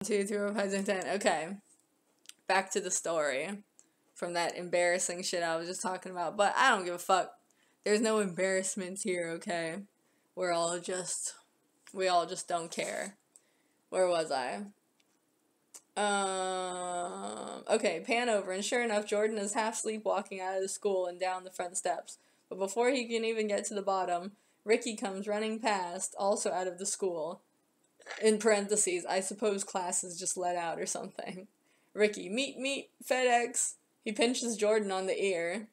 2, 3, 4, 5, 6, 10. Okay. Back to the story from that embarrassing shit I was just talking about. But I don't give a fuck. There's no embarrassments here, okay? We all just don't care. Where was I? Okay, pan over, and sure enough, Jordan is half sleepwalking out of the school and down the front steps. But before he can even get to the bottom, Ricky comes running past, also out of the school. In parentheses, I suppose class is just let out or something. Ricky, meet, FedEx. He pinches Jordan on the ear.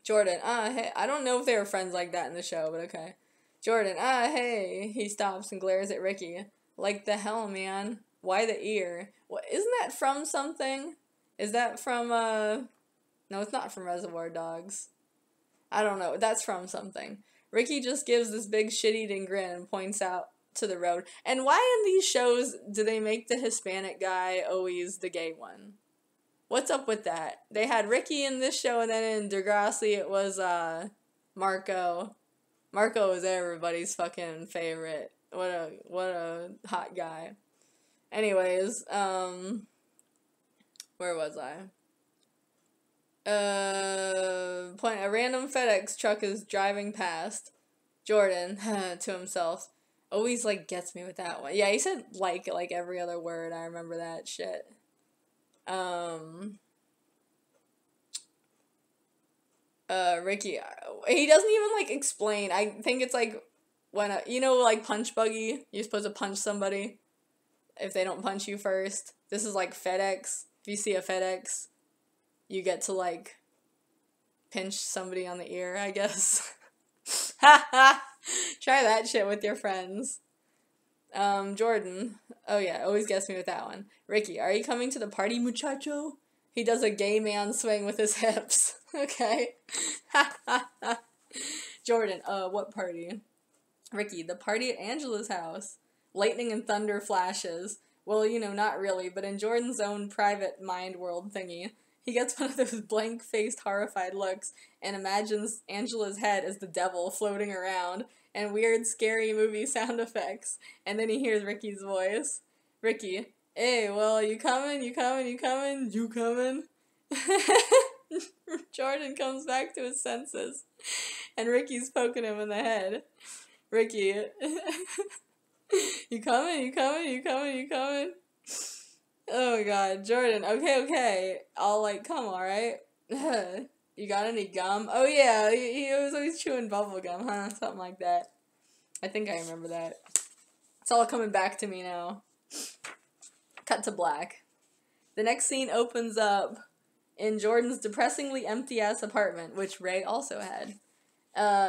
Jordan, hey. I don't know if they were friends like that in the show, but okay. Jordan, hey. He stops and glares at Ricky. Like the hell, man. Why the ear? What, isn't that from something? Is that from, No, it's not from Reservoir Dogs. I don't know. That's from something. Ricky just gives this big shit-eating grin and points out to the road. And why in these shows do they make the Hispanic guy always the gay one? What's up with that? They had Ricky in this show, and then in Degrassi it was, Marco. Marco was everybody's fucking favorite. What a hot guy. Anyways, where was I? A random FedEx truck is driving past. Jordan, to himself, always, like, gets me with that one. Yeah, he said like every other word. I remember that shit. Ricky, he doesn't even, like, explain. I think it's, like, when, like, punch buggy, you're supposed to punch somebody if they don't punch you first. This is, like, FedEx. If you see a FedEx, you get to, like, pinch somebody on the ear, I guess. Ha ha! Try that shit with your friends. Jordan. Oh yeah, always gets me with that one. Ricky, are you coming to the party, muchacho? He does a gay man swing with his hips. Okay. Ha ha ha. Jordan, what party? Ricky, the party at Angela's house. Lightning and thunder flashes. Well, not really, but in Jordan's own private mind world thingy, he gets one of those blank-faced, horrified looks and imagines Angela's head as the devil floating around and weird, scary movie sound effects. And then he hears Ricky's voice. Ricky, hey, well, you coming? Jordan comes back to his senses, and Ricky's poking him in the head. Ricky, you coming? Oh my god, Jordan, okay. I'll, like, come, alright? You got any gum? Oh yeah, he was always chewing bubble gum, huh? Something like that. I think I remember that. It's all coming back to me now. Cut to black. The next scene opens up in Jordan's depressingly empty-ass apartment, which Ray also had.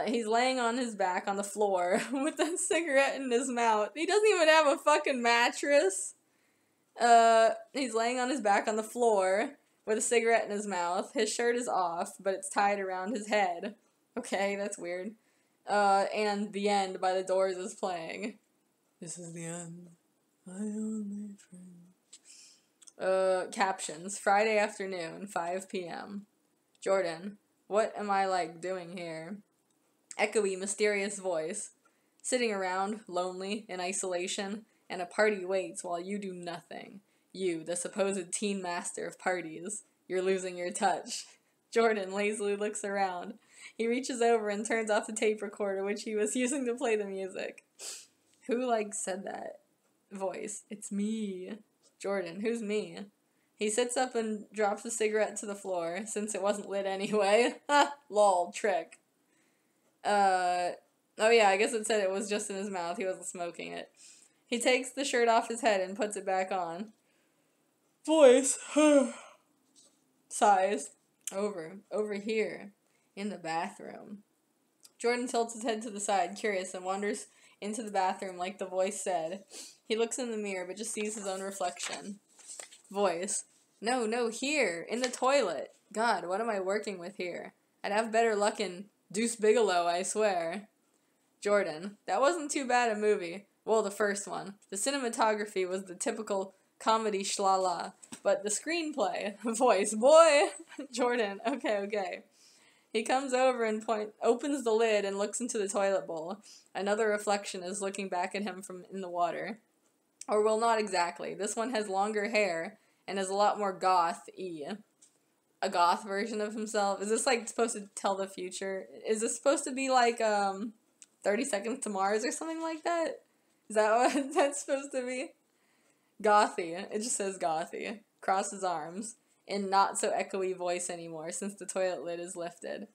He's laying on his back on the floor with a cigarette in his mouth. He doesn't even have a fucking mattress. He's laying on his back on the floor with a cigarette in his mouth. His shirt is off, but it's tied around his head. Okay, that's weird. And The End by The Doors is playing. This is the end. My only friend. Captions. Friday afternoon, 5 p.m. Jordan, what am I, like, doing here? Echoey, mysterious voice. Sitting around, lonely, in isolation, and a party waits while you do nothing. You, the supposed teen master of parties. You're losing your touch. Jordan lazily looks around. He reaches over and turns off the tape recorder, which he was using to play the music. Who, like, said that voice? It's me. Jordan, who's me? He sits up and drops the cigarette to the floor, since it wasn't lit anyway. Ha! Lol, trick. Oh yeah, I guess it said it was just in his mouth. He wasn't smoking it. He takes the shirt off his head and puts it back on. Voice. Sighs. Over here. In the bathroom. Jordan tilts his head to the side, curious, and wanders into the bathroom like the voice said. He looks in the mirror, but just sees his own reflection. Voice. No, here. In the toilet. God, what am I working with here? I'd have better luck in Deuce Bigalow, I swear. Jordan. That wasn't too bad a movie. Well, the first one. The cinematography was the typical comedy schlala. But the screenplay. Voice. Boy! Jordan. Okay. He comes over and opens the lid and looks into the toilet bowl. Another reflection is looking back at him from in the water. Or, well, not exactly. This one has longer hair and is a lot more goth-y. A goth version of himself. Is this, like, supposed to tell the future? Is this supposed to be, like, 30 Seconds to Mars or something like that? Is that what that's supposed to be? Gothy. It just says gothy. Cross his arms. In not so echoey voice anymore since the toilet lid is lifted.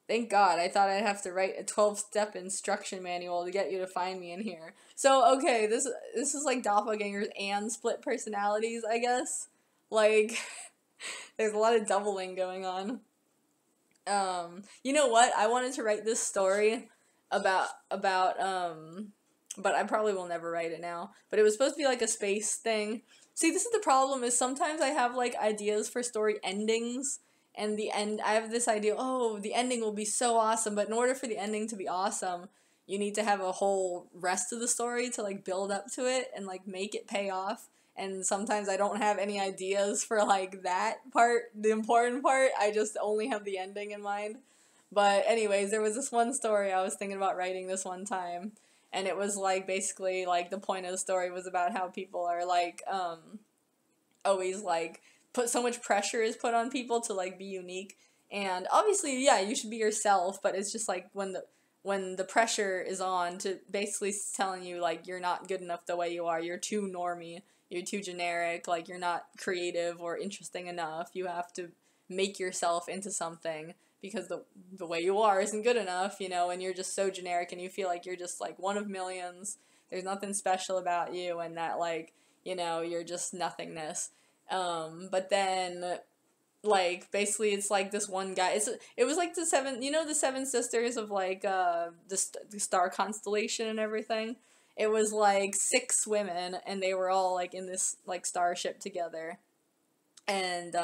Thank God, I thought I'd have to write a 12-step instruction manual to get you to find me in here. So, okay, this is like doppelgangers and split personalities, I guess. Like, there's a lot of doubling going on. You know what? I wanted to write this story about, but I probably will never write it now. But it was supposed to be like a space thing. See, this is the problem, is sometimes I have, like, ideas for story endings, and I have this idea, oh, the ending will be so awesome, but in order for the ending to be awesome, you need to have a whole rest of the story to, like, build up to it and, like, make it pay off, and sometimes I don't have any ideas for, like, that part, the important part, I just only have the ending in mind. But anyways, there was this one story I was thinking about writing this one time, and it was, like, basically, like, the point of the story was about how people are, like, always, like, so much pressure is put on people to, like, be unique, and obviously, yeah, you should be yourself, but it's just, like, when the pressure is on to basically telling you, like, you're not good enough the way you are, you're too normie, you're too generic, like, you're not creative or interesting enough, you have to make yourself into something, because the way you are isn't good enough, you know, and you're just so generic, and you feel like you're just, like, one of millions, there's nothing special about you, and that, like, you know, you're just nothingness. But then, basically it's, like, this one guy, it was, like, the seven sisters of, like, the star constellation and everything? It was, like, 6 women, and they were all, like, in this, like, starship together, and,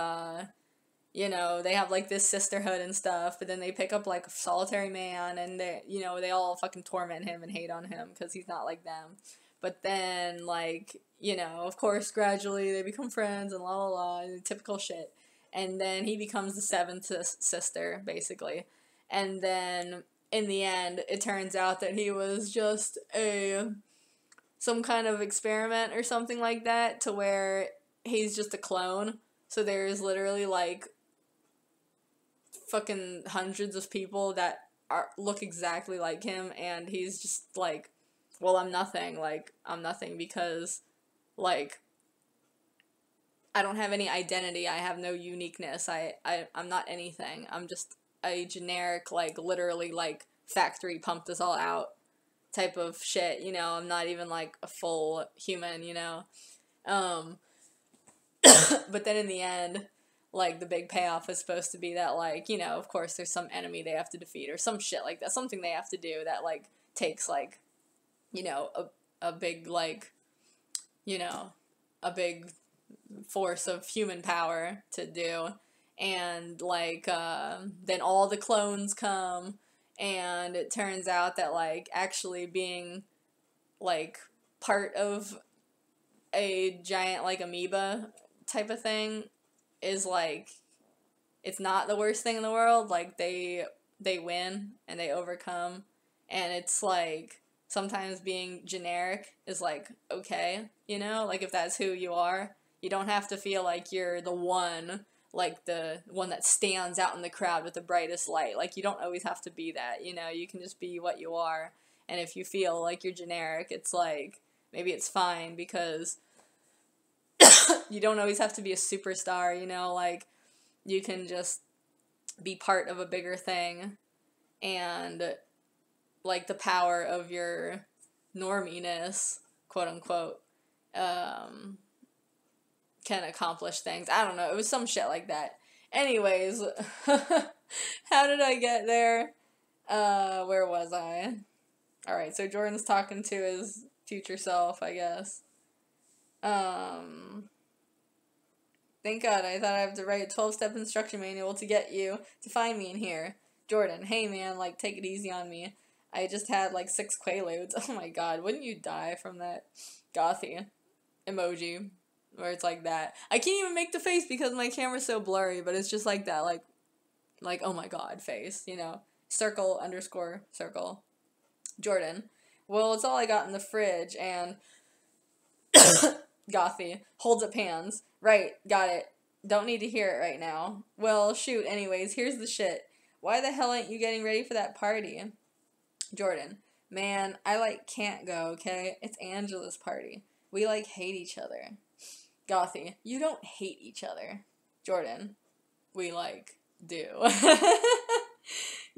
you know, they have, like, this sisterhood and stuff, but then they pick up, like, a solitary man, and they all fucking torment him and hate on him, because he's not like them. But then, like, you know, of course, gradually they become friends and la la la, and typical shit. And then he becomes the 7th sister, basically. And then, in the end, it turns out that he was just some kind of experiment or something like that, to where he's just a clone. So there's literally, like, fucking hundreds of people that look exactly like him, and he's just like, well, I'm nothing, because, like, I don't have any identity, I have no uniqueness, I'm not anything, I'm just a generic, like, literally, like, factory pumped this all out type of shit, you know, I'm not even, like, a full human, you know, but then in the end, like, the big payoff is supposed to be that, like, you know, of course there's some enemy they have to defeat, or some shit like that, something they have to do that, like, takes, like, you know, a big, like, you know, a big force of human power to do, and, like, then all the clones come, and it turns out that, like, actually being, like, part of a giant, like, amoeba type of thing is, like, it's not the worst thing in the world, like, they win, and they overcome, and it's, like, sometimes being generic is, like, okay, you know, like, if that's who you are, you don't have to feel like you're the one, like, the one that stands out in the crowd with the brightest light, like, you don't always have to be that, you know, you can just be what you are, and if you feel like you're generic, it's, like, maybe it's fine, because you don't always have to be a superstar, you know, like, you can just be part of a bigger thing, and, like, the power of your norminess, quote unquote, can accomplish things. I don't know, it was some shit like that. Anyways, how did I get there? Where was I? Alright, so Jordan's talking to his future self, I guess. Thank God, I thought I have to write a 12-step instruction manual to get you to find me in here. Jordan, hey man, like, take it easy on me. I just had, like, 6 Quaaludes. Oh my God, wouldn't you die from that gothy emoji, where it's like that. I can't even make the face because my camera's so blurry, but it's just like that, like, oh my God face, you know? Circle, underscore, circle. Jordan, well, it's all I got in the fridge, and Gothy holds up hands. Right, got it. Don't need to hear it right now. Well, shoot, anyways, here's the shit. Why the hell ain't you getting ready for that party? Jordan, man, I, like, can't go, okay? It's Angela's party. We, like, hate each other. Gothy, you don't hate each other. Jordan, we, like, do.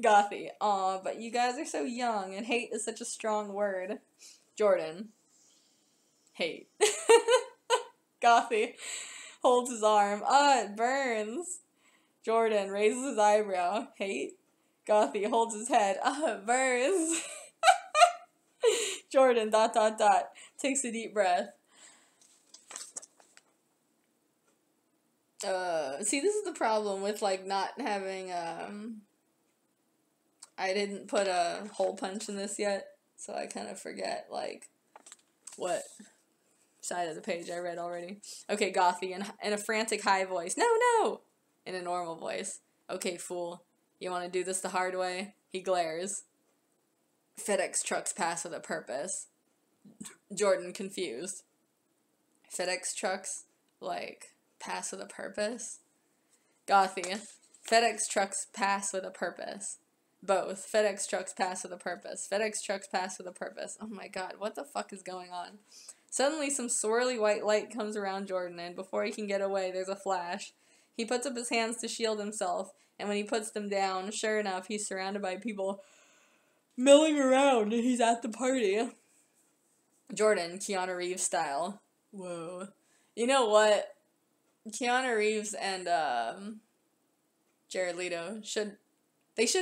Gothy, aw, but you guys are so young, and hate is such a strong word. Jordan, hate. Gothy holds his arm. It burns. Jordan raises his eyebrow. Hate? Gothy holds his head. It burns. Jordan, ... takes a deep breath. See, this is the problem with, like, not having, I didn't put a hole punch in this yet, so I kind of forget, like, what side of the page I read already. Okay, Gothy, in a frantic high voice. No! In a normal voice. Okay, fool. You want to do this the hard way? He glares. FedEx trucks pass with a purpose. Jordan, confused. FedEx trucks, like, pass with a purpose? Gothy. FedEx trucks pass with a purpose. Both. FedEx trucks pass with a purpose. FedEx trucks pass with a purpose. Oh my god, what the fuck is going on? Suddenly, some swirly white light comes around Jordan, and before he can get away, there's a flash. He puts up his hands to shield himself, and when he puts them down, sure enough, he's surrounded by people milling around, and he's at the party. Jordan, Keanu Reeves style. Whoa. You know what? Keanu Reeves and Jared Leto should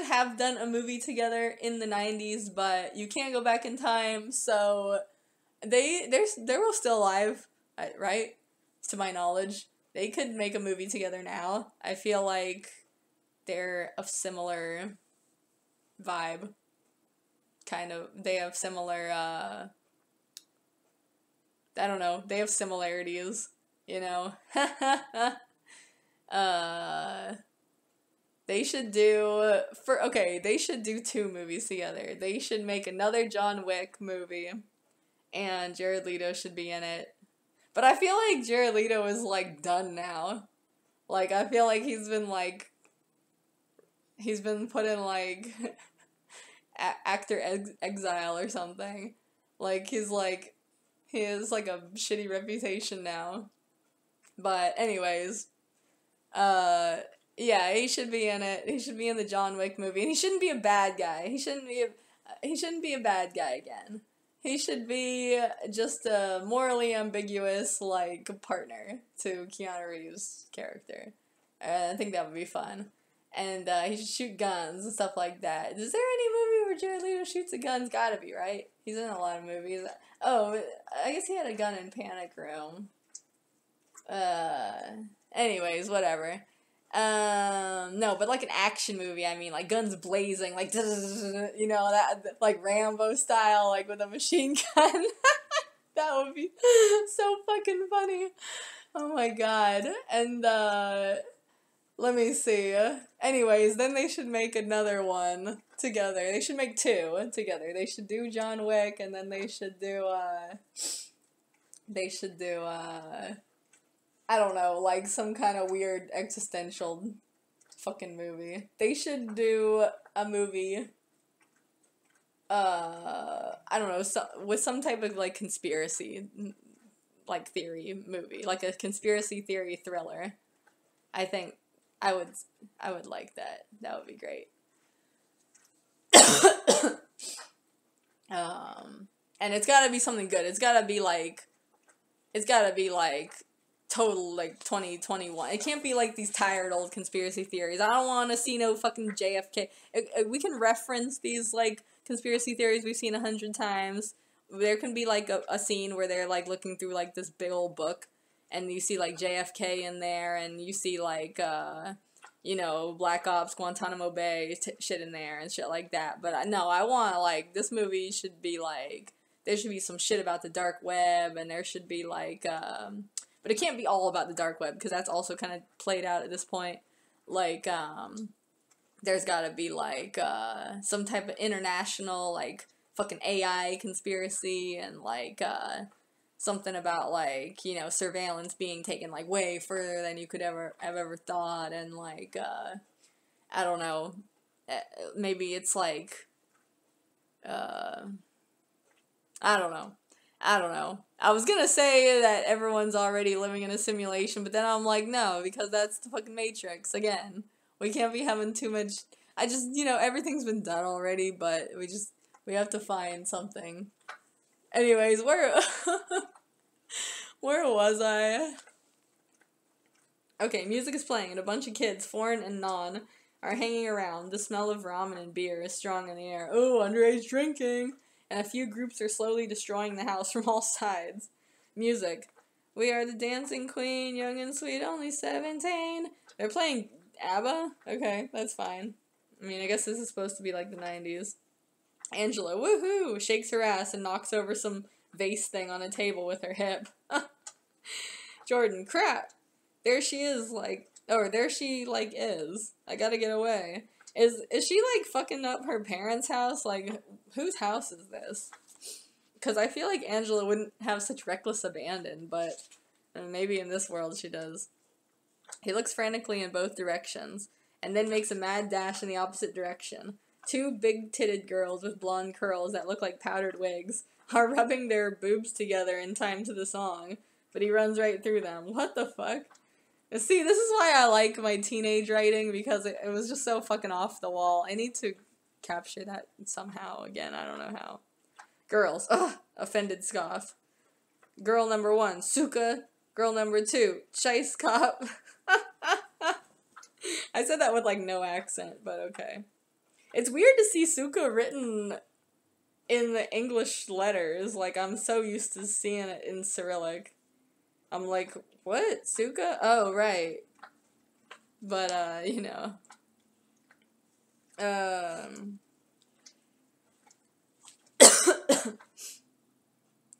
have done a movie together in the 90s, but you can't go back in time, so they're still alive, right? To my knowledge. They could make a movie together now. I feel like they're of similar vibe. Kind of. They have similar, I don't know. They have similarities, you know? They should do, they should do 2 movies together. They should make another John Wick movie, and Jared Leto should be in it. But I feel like Jared Leto is, like, done now. Like, I feel like he's been put in, like, actor exile or something. Like, he has, like, a shitty reputation now. But, anyways, yeah, he should be in it. He should be in the John Wick movie. And he shouldn't be a bad guy. He shouldn't be a bad guy again. He should be just a morally ambiguous, like, partner to Keanu Reeves' character. I think that would be fun. And he should shoot guns and stuff like that. Is there any movie where Jared Leto shoots a gun? It's gotta be, right? He's in a lot of movies. Oh, I guess he had a gun in Panic Room. Anyways, whatever. No, but like an action movie, I mean, like guns blazing, like, you know, that, like Rambo style, like with a machine gun. That would be so fucking funny. Oh my god. And, let me see. Anyways, then they should make another one together. They should make 2 together. They should do John Wick, and then they should do, I don't know, like some kind of weird existential fucking movie. They should do a movie, I don't know, with some type of, like, conspiracy, like, theory movie. Like a conspiracy theory thriller. I think I would like that. That would be great. And it's gotta be something good. It's gotta be like total, like, 2021. It can't be like these tired old conspiracy theories. I don't want to see no fucking JFK. We can reference these, like, conspiracy theories we've seen 100 times. There can be, like, a scene where they're, like, looking through, like, this big old book, and you see, like, JFK in there, and you see, like, you know, Black Ops, Guantanamo Bay shit in there, and shit like that. But no, I want, like, this movie should be, like, there should be some shit about the dark web, and there should be, like, but it can't be all about the dark web, because that's also kind of played out at this point. Like, there's gotta be, like, some type of international, like, fucking AI conspiracy, and, like, something about, like, you know, surveillance being taken, like, way further than you could have ever thought, and, like, I don't know, maybe it's, like, I don't know. I was gonna say that everyone's already living in a simulation, but then I'm like, no, because that's the fucking Matrix, again. We can't be having too much, you know, everything's been done already, but we have to find something. Anyways, where was I? Okay, music is playing, and a bunch of kids, foreign and non, are hanging around. The smell of ramen and beer is strong in the air. Oh, underage drinking! And a few groups are slowly destroying the house from all sides. Music. We are the dancing queen, young and sweet, only 17. They're playing ABBA? Okay, that's fine. I mean, I guess this is supposed to be like the 90s. Angela, woohoo, shakes her ass and knocks over some vase thing on a table with her hip. Jordan, crap. There she is, like, is. I gotta get away. Is she, like, fucking up her parents' house? Like, whose house is this? Because I feel like Angela wouldn't have such reckless abandon, but maybe in this world she does. He looks frantically in both directions, and then makes a mad dash in the opposite direction. Two big-titted girls with blonde curls that look like powdered wigs are rubbing their boobs together in time to the song, but he runs right through them. What the fuck? See, this is why I like my teenage writing, because it was just so fucking off the wall. I need to capture that somehow again. I don't know how. Girls. Ugh. Offended scoff. Girl number 1, Suka. Girl number 2, Chice Cop. I said that with, like, no accent, but okay. It's weird to see Suka written in the English letters. Like, I'm so used to seeing it in Cyrillic. I'm like, what? Suka? Oh, right. But, you know.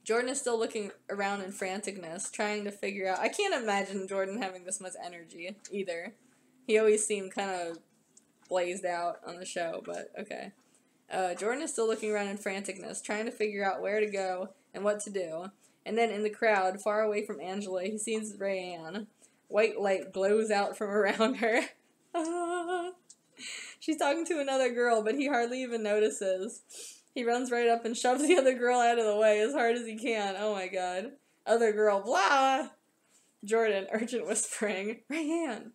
Jordan is still looking around in franticness, trying to figure out... I can't imagine Jordan having this much energy, either. He always seemed kind of blazed out on the show, but okay. Jordan is still looking around in franticness, trying to figure out where to go and what to do. And then in the crowd, far away from Angela, he sees Rayanne. White light glows out from around her. She's talking to another girl, but he hardly even notices. He runs right up and shoves the other girl out of the way as hard as he can. Oh my god. Other girl, blah! Jordan, urgent whispering. Rayanne!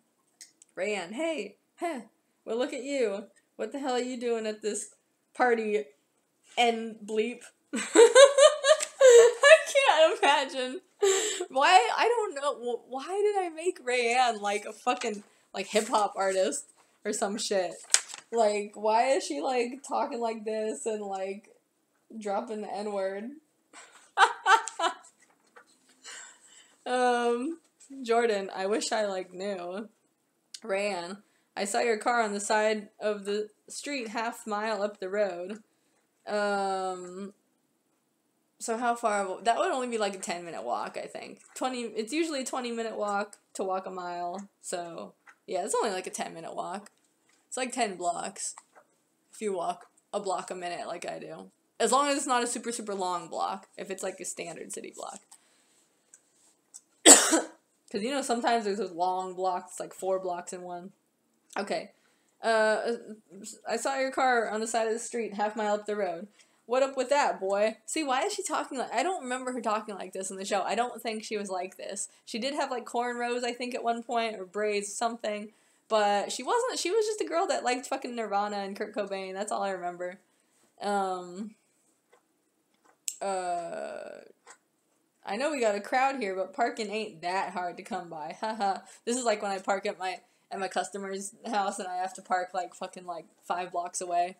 Rayanne, hey! Heh! Well, look at you. What the hell are you doing at this party? And bleep. I can't imagine. Why? I don't know. Why did I make Rayanne like a fucking, like, hip-hop artist or some shit? Like, why is she, like, talking like this and, like, dropping the N-word? Jordan, I wish I, like, knew. Rayanne, I saw your car on the side of the street half mile up the road. So how far? That would only be like a 10-minute walk, I think. It's usually a 20-minute walk to walk a mile. So, yeah, it's only like a 10-minute walk. It's like 10 blocks. If you walk a block a minute like I do. As long as it's not a super, super long block. If it's like a standard city block. Because, you know, sometimes there's those long blocks, like 4 blocks in one. Okay. I saw your car on the side of the street, half mile up the road. What up with that, boy? See, why is she talking like... I don't remember her talking like this in the show. I don't think she was like this. She did have, like, cornrows, I think, at one point, or braids, something. But she wasn't... She was just a girl that liked fucking Nirvana and Kurt Cobain. That's all I remember. I know we got a crowd here, but parking ain't that hard to come by. Haha. This is like when I park at my customer's house and I have to park, like, fucking, like, 5 blocks away.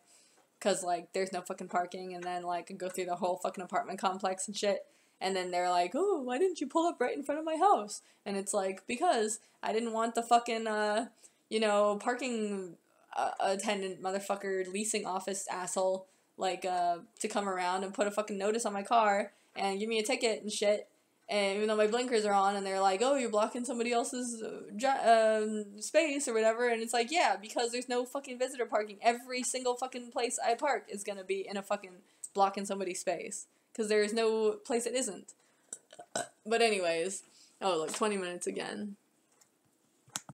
Because, like, there's no fucking parking, and then, like, go through the whole fucking apartment complex and shit. And then they're like, oh, why didn't you pull up right in front of my house? And it's like, because I didn't want the fucking, you know, parking attendant motherfucker, leasing office asshole, like, to come around and put a fucking notice on my car and give me a ticket and shit. And even though my blinkers are on, and they're like, oh, you're blocking somebody else's space or whatever, and it's like, yeah, because there's no fucking visitor parking. Every single fucking place I park is gonna be in a fucking blocking somebody's space. Because there is no place it isn't. But anyways, oh, look, 20 minutes again.